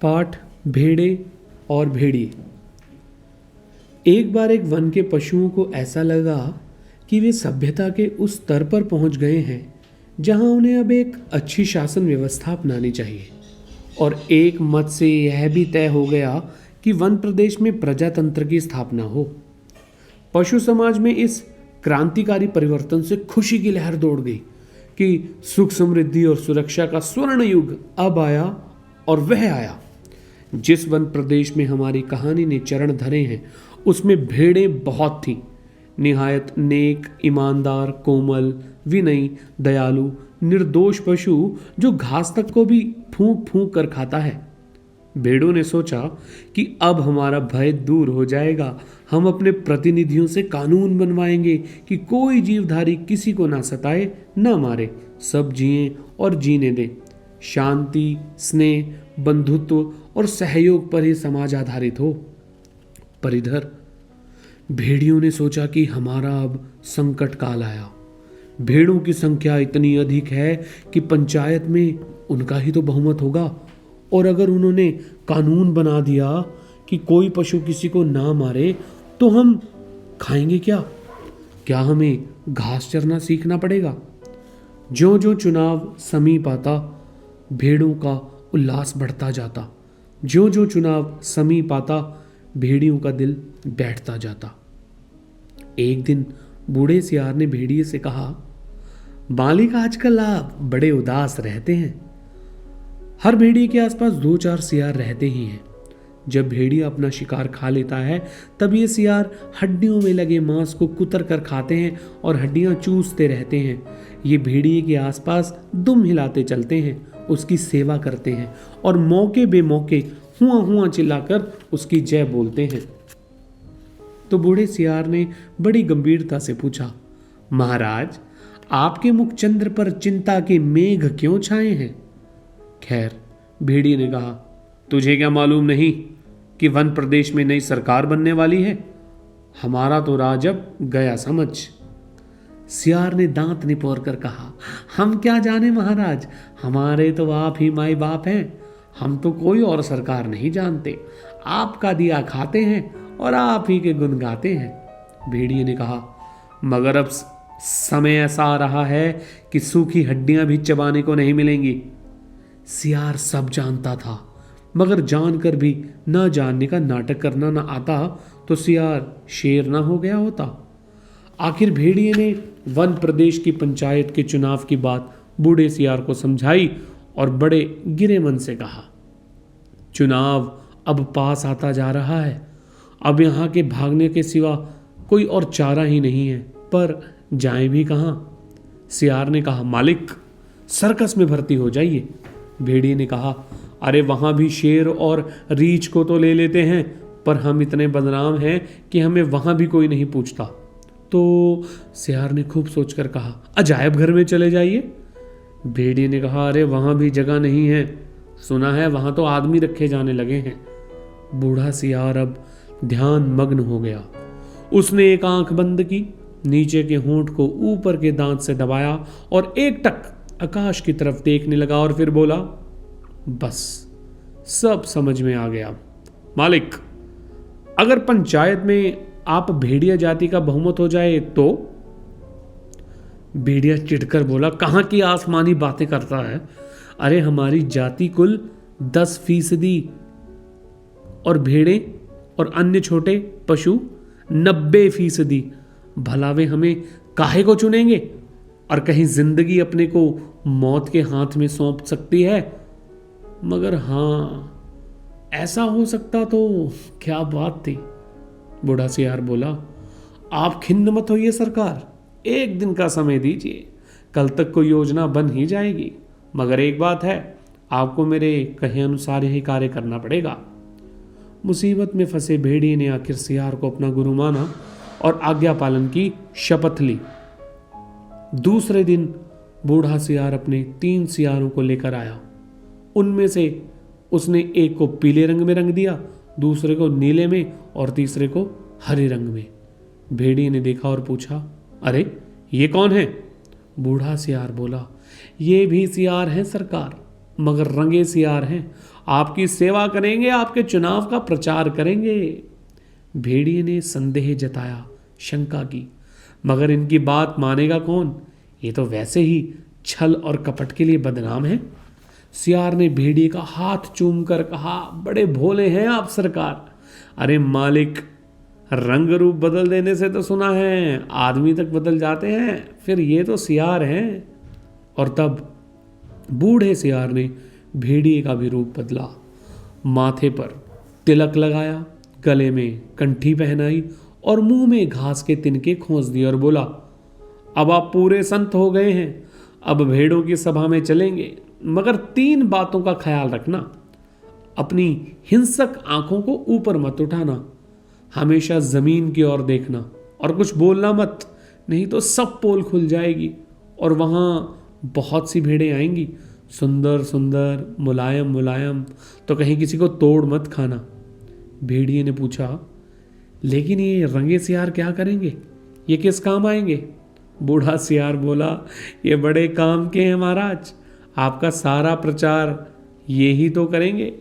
पाठ भेड़े और भेड़िए। एक बार एक वन के पशुओं को ऐसा लगा कि वे सभ्यता के उस स्तर पर पहुंच गए हैं जहां उन्हें अब एक अच्छी शासन व्यवस्था अपनानी चाहिए, और एक मत से यह भी तय हो गया कि वन प्रदेश में प्रजातंत्र की स्थापना हो। पशु समाज में इस क्रांतिकारी परिवर्तन से खुशी की लहर दौड़ गई कि सुख समृद्धि और सुरक्षा का स्वर्ण युग अब आया। और वह आया जिस वन प्रदेश में हमारी कहानी ने चरण धरे हैं, उसमें भेड़ें बहुत थीं, निहायत नेक, ईमानदार, कोमल, विनयी, दयालु, निर्दोष पशु जो घास तक को भी फूंक फूंक कर खाता है। भेड़ों ने सोचा कि अब हमारा भय दूर हो जाएगा। हम अपने प्रतिनिधियों से कानून बनवाएंगे कि कोई जीवधारी किसी को ना सताए, ना मारे, सब जिए और जीने दें। शांति, स्नेह, बंधुत्व और सहयोग पर ही समाज आधारित हो। पर इधर भेड़ियों ने सोचा कि हमारा अब संकट काल आया। भेड़ों की संख्या इतनी अधिक है कि पंचायत में उनका ही तो बहुमत होगा, और अगर उन्होंने कानून बना दिया कि कोई पशु किसी को ना मारे तो हम खाएंगे क्या? क्या हमें घास चरना सीखना पड़ेगा? ज्यों ज्यों चुनाव समीप आता, भेड़ों का उल्लास बढ़ता जाता। ज्यों ज्यों चुनाव समीप आता, भेड़ियों का दिल बैठता जाता। एक दिन बूढ़े सियार ने भेड़िए से कहा, मालिक, आजकल आप बड़े उदास रहते हैं। हर भेड़िए के आसपास 2-4 सियार रहते ही हैं। जब भेड़िया अपना शिकार खा लेता है, तब ये सियार हड्डियों में लगे मांस को कुतर कर खाते हैं और हड्डियां चूसते रहते हैं। ये भेड़िए के आसपास दुम हिलाते चलते हैं, उसकी सेवा करते हैं और मौके बेमौके हुआ हुआ चिल्लाकर उसकी जय बोलते हैं। तो बूढ़े सियार ने बड़ी गंभीरता से पूछा, महाराज, आपके मुख चंद्र पर चिंता के मेघ क्यों छाए हैं? खैर, भेड़िए ने कहा, तुझे क्या मालूम नहीं कि वन प्रदेश में नई सरकार बनने वाली है? हमारा तो राज अब गया समझ। सियार ने दांत निपोर कर कहा, हम क्या जाने महाराज, हमारे तो आप ही माई बाप हैं। हम तो कोई और सरकार नहीं जानते। आपका दिया खाते हैं और आप ही के गुण गाते हैं। भेड़िए ने कहा, मगर अब समय ऐसा आ रहा है कि सूखी हड्डियां भी चबाने को नहीं मिलेंगी। सियार सब जानता था, मगर जानकर भी न जानने का नाटक करना न आता तो सियार शेर ना हो गया होता। आखिर भेड़िए ने वन प्रदेश की पंचायत के चुनाव की बात बूढ़े सियार को समझाई और बड़े गिरे मन से कहा, चुनाव अब पास आता जा रहा है। अब यहाँ के भागने के सिवा कोई और चारा ही नहीं है, पर जाएं भी कहाँ? सियार ने कहा, मालिक, सर्कस में भर्ती हो जाइए। भेड़िए ने कहा, अरे वहाँ भी शेर और रीछ को तो ले लेते हैं, पर हम इतने बदनाम हैं कि हमें वहाँ भी कोई नहीं पूछता। तो सियार ने खूब सोचकर कहा, अजायब घर में चले जाइए। भेड़िए ने कहा, अरे वहाँ भी जगह नहीं है, सुना है वहाँ तो आदमी रखे जाने लगे हैं। बूढ़ा सियार अब ध्यान मग्न हो गया। उसने एक आंख बंद की, नीचे के होंठ को ऊपर के दांत से दबाया और एक टक आकाश की तरफ देखने लगा और फिर बोला, बस सब समझ में आ गया। मालिक, अगर पंचायत में आप भेड़िया जाति का बहुमत हो जाए तो? भेड़िया चिढ़कर बोला, कहाँ की आसमानी बातें करता है? अरे हमारी जाति कुल 10% और भेड़ें और अन्य छोटे पशु 90%। भला वे हमें काहे को चुनेंगे? और कहीं जिंदगी अपने को मौत के हाथ में सौंप सकती है। मगर हाँ, ऐसा हो सकता तो क्या बात थी। बूढ़ा सियार बोला, आप खिन्न मत होइए सरकार, एक दिन का समय दीजिए, कल तक कोई योजना बन ही जाएगी। मगर एक बात है, आपको मेरे कहे अनुसार ही कार्य करना पड़ेगा। मुसीबत में फंसे भेड़िए ने आखिर सियार को अपना गुरु माना और आज्ञा पालन की शपथ ली। दूसरे दिन बूढ़ा सियार अपने 3 सियारों को लेकर आया। उनमें से उसने एक को पीले रंग में रंग दिया, दूसरे को नीले में और तीसरे को हरे रंग में। भेड़िए ने देखा और पूछा, अरे ये कौन है? बूढ़ा सियार बोला, ये भी सियार हैं सरकार, मगर रंगे सियार हैं। आपकी सेवा करेंगे, आपके चुनाव का प्रचार करेंगे। भेड़िए ने संदेह जताया, शंका की, मगर इनकी बात मानेगा कौन? ये तो वैसे ही छल और कपट के लिए बदनाम है। सियार ने भेड़िए का हाथ चूमकर कहा, बड़े भोले हैं आप सरकार। अरे मालिक, रंग रूप बदल देने से तो सुना है आदमी तक बदल जाते हैं, फिर ये तो सियार हैं। और तब बूढ़े सियार ने भेड़िए का भी रूप बदला। माथे पर तिलक लगाया, गले में कंठी पहनाई और मुंह में घास के तिनके खोस दिए और बोला, अब आप पूरे संत हो गए हैं, अब भेड़ों की सभा में चलेंगे, मगर 3 बातों का ख्याल रखना। अपनी हिंसक आंखों को ऊपर मत उठाना, हमेशा जमीन की ओर देखना और कुछ बोलना मत, नहीं तो सब पोल खुल जाएगी और वहां बहुत सी भेड़ें आएंगी, सुंदर सुंदर, मुलायम मुलायम, तो कहीं किसी को तोड़ मत खाना। भेड़िए ने पूछा, लेकिन ये रंगे सियार क्या करेंगे? ये किस काम आएंगे? बूढ़ा सियार बोला, ये बड़े काम के हैं महाराज, आपका सारा प्रचार ये ही तो करेंगे,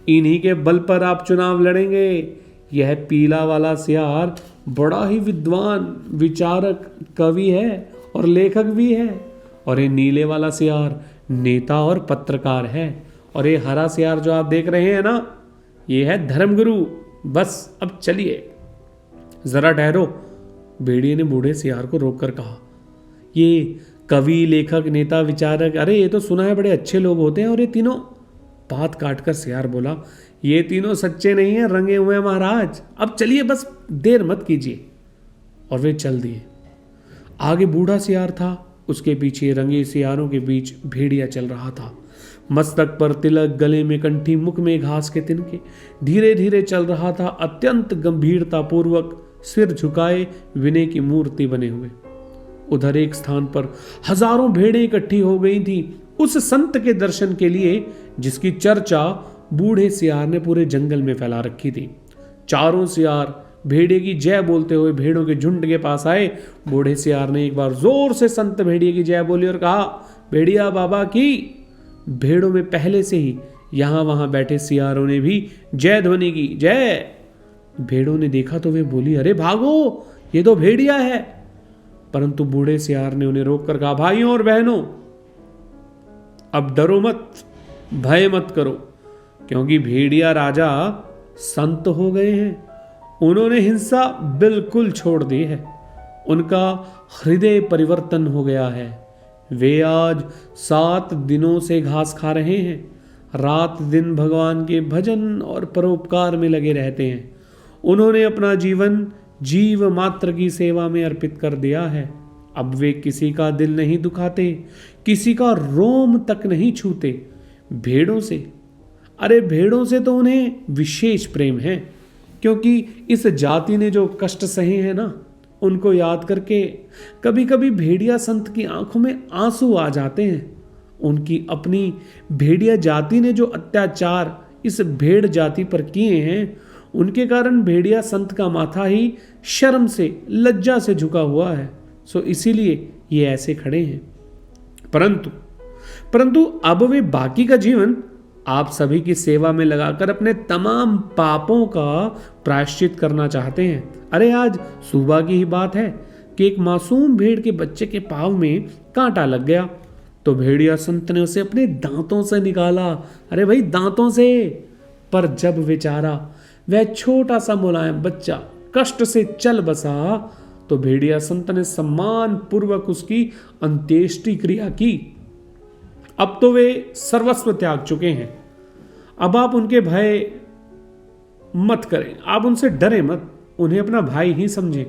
इन्हीं के बल पर आप चुनाव लड़ेंगे। यह पीला वाला सियार बड़ा ही विद्वान, विचारक, कवि है और लेखक भी है, और ये नीले वाला सियार नेता और पत्रकार है, और ये हरा सियार जो आप देख रहे हैं ना, ये है धर्मगुरु। बस अब चलिए। जरा ठहरो, भेड़िए ने बूढ़े सियार को रोककर कहा, ये कवि, लेखक, नेता, विचारक, अरे ये तो सुना है बड़े अच्छे लोग होते हैं, और ये तीनों। बात काटकर सियार बोला, ये तीनों सच्चे नहीं हैं, रंगे हुए हैं महाराज, अब चलिए, बस देर मत कीजिए। और वे चल दिए। आगे बूढ़ा सियार था, उसके पीछे रंगे सियारों के बीच भेड़िया चल रहा था। मस्तक पर तिलक, गले में कंठी, मुख में घास के तिनके, धीरे धीरे चल रहा था, अत्यंत गंभीरता पूर्वक, सिर झुकाए, विनय की मूर्ति बने हुए। उधर एक स्थान पर हजारों भेड़ें इकट्ठी हो गई थी उस संत के दर्शन के लिए, जिसकी चर्चा बूढ़े सियार ने पूरे जंगल में फैला रखी थी। चारों सियार भेड़िए की जय बोलते हुए भेड़ों के झुंड के पास आए। बूढ़े सियार ने एक बार जोर से संत भेड़िए की जय बोली और कहा, भेड़िया बाबा की। भेड़ों में पहले से ही यहां वहां बैठे सियारों ने भी जय ध्वनि की, जय। भेड़ों ने देखा तो वे बोली, अरे भागो, ये तो भेड़िया है। परंतु बूढ़े सियार ने उन्हें रोककर कहा, भाइयों और बहनों, अब डरो मत, भय मत करो, क्योंकि भेड़िया राजा संत हो गए हैं। उन्होंने हिंसा बिल्कुल छोड़ दी है, उनका हृदय परिवर्तन हो गया है। वे आज 7 दिनों से घास खा रहे हैं, रात दिन भगवान के भजन और परोपकार में लगे रहते हैं। उन्होंने अपना जीवन जीव मात्र की सेवा में अर्पित कर दिया है। अब वे किसी का दिल नहीं दुखाते, किसी का रोम तक नहीं छूते। भेड़ों से, अरे भेड़ों से तो उन्हें विशेष प्रेम है, क्योंकि इस जाति ने जो कष्ट सहे हैं ना, उनको याद करके कभी कभी भेड़िया संत की आंखों में आंसू आ जाते हैं। उनकी अपनी भेड़िया जाति ने जो अत्याचार इस भेड़ जाति पर किए हैं, उनके कारण भेड़िया संत का माथा ही शर्म से, लज्जा से झुका हुआ है। सो इसीलिए ये ऐसे खड़े हैं। परंतु अब वे बाकी का जीवन आप सभी की सेवा में लगाकर अपने तमाम पापों का प्रायश्चित करना चाहते हैं। अरे आज सुबह की ही बात है कि एक मासूम भेड़ के बच्चे के पांव में कांटा लग गया, तो भेड़िया संत ने उसे अपने दांतों से निकाला। अरे भाई, दांतों से। पर जब बेचारा वह छोटा सा मुलायम बच्चा कष्ट से चल बसा, तो भेड़िया संत ने सम्मान पूर्वक उसकी अंत्येष्टि क्रिया की। अब तो वे सर्वस्व त्याग चुके हैं। अब आप उनके भय मत करें, आप उनसे डरे मत, उन्हें अपना भाई ही समझें।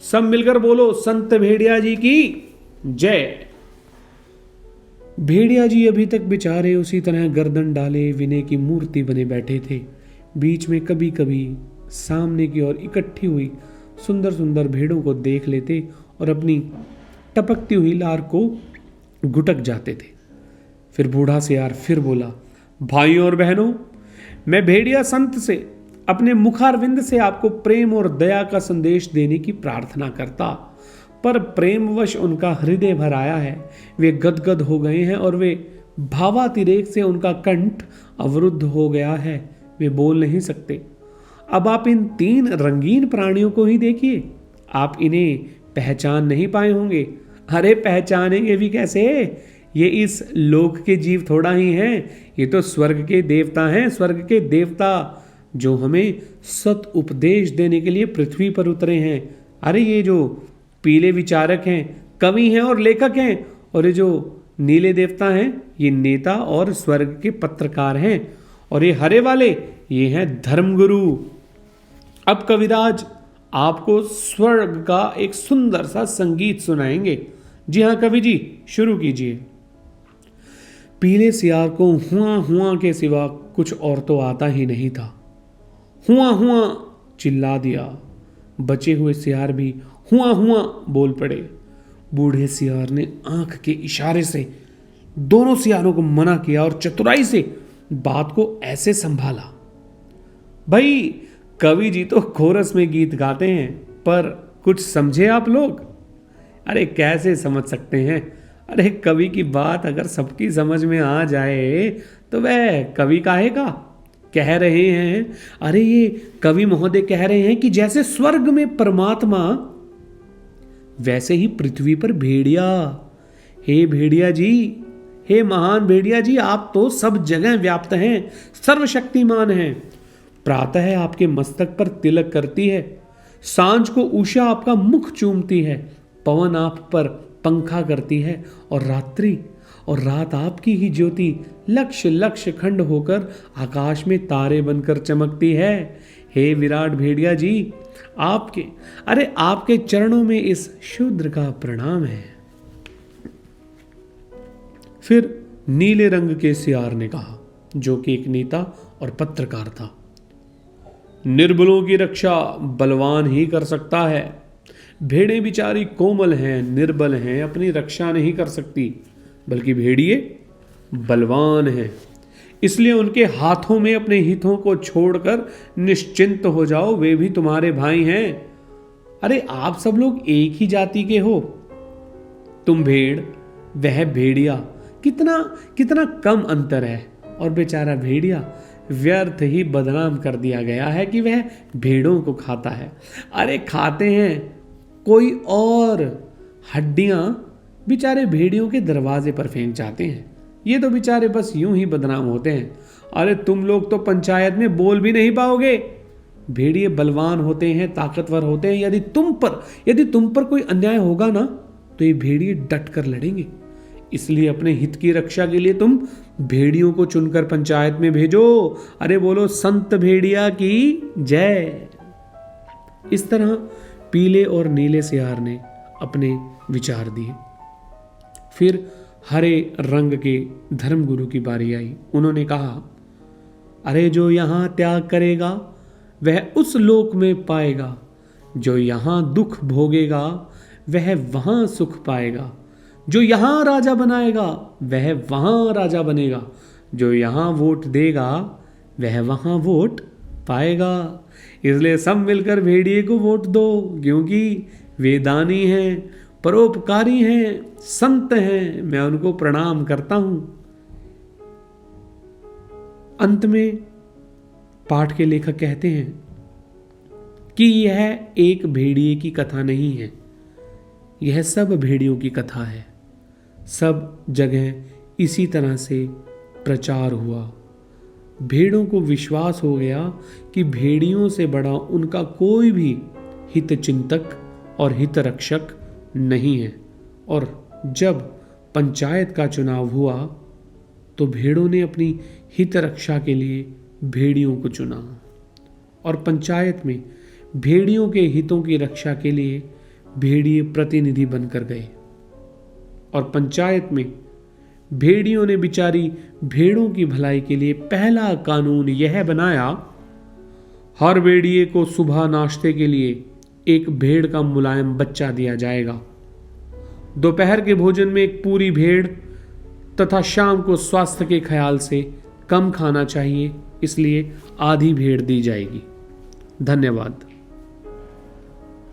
सब मिलकर बोलो, संत भेड़िया जी की जय। भेड़िया जी अभी तक बेचारे उसी तरह गर्दन डाले विनय की मूर्ति बने बैठे थे। बीच में कभी कभी सामने की ओर इकट्ठी हुई सुंदर सुंदर भेड़ों को देख लेते और अपनी टपकती हुई लार को घुटक जाते थे। फिर बूढ़ा सियार फिर बोला, भाइयों और बहनों, मैं भेड़िया संत से अपने मुखारविंद से आपको प्रेम और दया का संदेश देने की प्रार्थना करता, पर प्रेमवश उनका हृदय भर आया है। वे गदगद हो गए हैं और वे भावातिरेक से उनका कंठ अवरुद्ध हो गया है, वे बोल नहीं सकते। अब आप इन 3 रंगीन प्राणियों को ही देखिए, आप इन्हें पहचान नहीं पाए होंगे। अरे पहचानेंगे भी कैसे, ये इस लोक के जीव थोड़ा ही हैं, ये तो स्वर्ग के देवता हैं, स्वर्ग के देवता जो हमें सत उपदेश देने के लिए पृथ्वी पर उतरे हैं। अरे ये जो पीले विचारक हैं, कवि हैं और लेखक हैं, और ये जो नीले देवता हैं, ये नेता और स्वर्ग के पत्रकार हैं, और ये हरे वाले, ये हैं धर्मगुरु। अब कविराज आपको स्वर्ग का एक सुंदर सा संगीत सुनाएंगे। जी हाँ कवि जी, शुरू कीजिए। पीले सियार को हुआ हुआ के सिवा कुछ और तो आता ही नहीं था। हुआ हुआ चिल्ला दिया। बचे हुए सियार भी हुआ हुआ बोल पड़े। बूढ़े सियार ने आंख के इशारे से दोनों सियारों को मना किया और चतुराई से बात को ऐसे संभाला। भाई कवि जी तो कोरस में गीत गाते हैं, पर कुछ समझे आप लोग? अरे कैसे समझ सकते हैं? अरे कवि की बात अगर सबकी समझ में आ जाए तो वह कवि काहे का? कह रहे हैं, अरे ये कवि महोदय कह रहे हैं कि जैसे स्वर्ग में परमात्मा, वैसे ही पृथ्वी पर भेड़िया। हे भेड़िया जी, हे महान भेड़िया जी, आप तो सब जगह व्याप्त हैं, सर्वशक्तिमान हैं। प्रातः आपके मस्तक पर तिलक करती है, सांझ को उषा आपका मुख चूमती है, पवन आप पर पंखा करती है, और रात आपकी ही ज्योति लक्ष लक्ष खंड होकर आकाश में तारे बनकर चमकती है। हे विराट भेड़िया जी, आपके चरणों में इस शूद्र का प्रणाम है। फिर नीले रंग के सियार ने कहा, जो कि एक नेता और पत्रकार था, निर्बलों की रक्षा बलवान ही कर सकता है। भेड़ें बिचारी कोमल हैं, निर्बल हैं, अपनी रक्षा नहीं कर सकती, बल्कि भेड़िए बलवान हैं। इसलिए उनके हाथों में अपने हितों को छोड़कर निश्चिंत हो जाओ, वे भी तुम्हारे भाई हैं। अरे आप सब लोग एक ही जाति के हो, तुम भेड़, वह भेड़िया, कितना कितना कम अंतर है। और बेचारा भेड़िया व्यर्थ ही बदनाम कर दिया गया है कि वह भेड़ों को खाता है। अरे खाते हैं कोई और, हड्डियां बेचारे भेड़ियों के दरवाजे पर फेंक जाते हैं। ये तो बेचारे बस यूं ही बदनाम होते हैं। अरे तुम लोग तो पंचायत में बोल भी नहीं पाओगे। भेड़िए बलवान होते हैं, ताकतवर होते हैं। यदि तुम पर कोई अन्याय होगा ना, तो ये भेड़िए डट कर लड़ेंगे। इसलिए अपने हित की रक्षा के लिए तुम भेड़ियों को चुनकर पंचायत में भेजो। अरे बोलो संत भेड़िया की जय। इस तरह पीले और नीले सियार ने अपने विचार दिए। फिर हरे रंग के धर्मगुरु की बारी आई। उन्होंने कहा, अरे जो यहां त्याग करेगा वह उस लोक में पाएगा, जो यहां दुख भोगेगा वह वहां सुख पाएगा, जो यहां राजा बनाएगा वह वहां राजा बनेगा, जो यहां वोट देगा वह वहां वोट पाएगा। इसलिए सब मिलकर भेड़िए को वोट दो, क्योंकि वे दानी हैं, परोपकारी हैं, संत हैं। मैं उनको प्रणाम करता हूं। अंत में पाठ के लेखक कहते हैं कि यह एक भेड़िए की कथा नहीं है, यह सब भेड़ियों की कथा है। सब जगह इसी तरह से प्रचार हुआ। भेड़ों को विश्वास हो गया कि भेड़ियों से बड़ा उनका कोई भी हित चिंतक और हित रक्षक नहीं है। और जब पंचायत का चुनाव हुआ तो भेड़ों ने अपनी हित रक्षा के लिए भेड़ियों को चुना, और पंचायत में भेड़ियों के हितों की रक्षा के लिए भेड़िए प्रतिनिधि बनकर गए। और पंचायत में भेड़ियों ने बिचारी भेड़ों की भलाई के लिए पहला कानून यह बनाया, हर भेड़िए को सुबह नाश्ते के लिए एक भेड़ का मुलायम बच्चा दिया जाएगा। दोपहर के भोजन में एक पूरी भेड़ तथा शाम को स्वास्थ्य के ख्याल से कम खाना चाहिए, इसलिए आधी भेड़ दी जाएगी। धन्यवाद।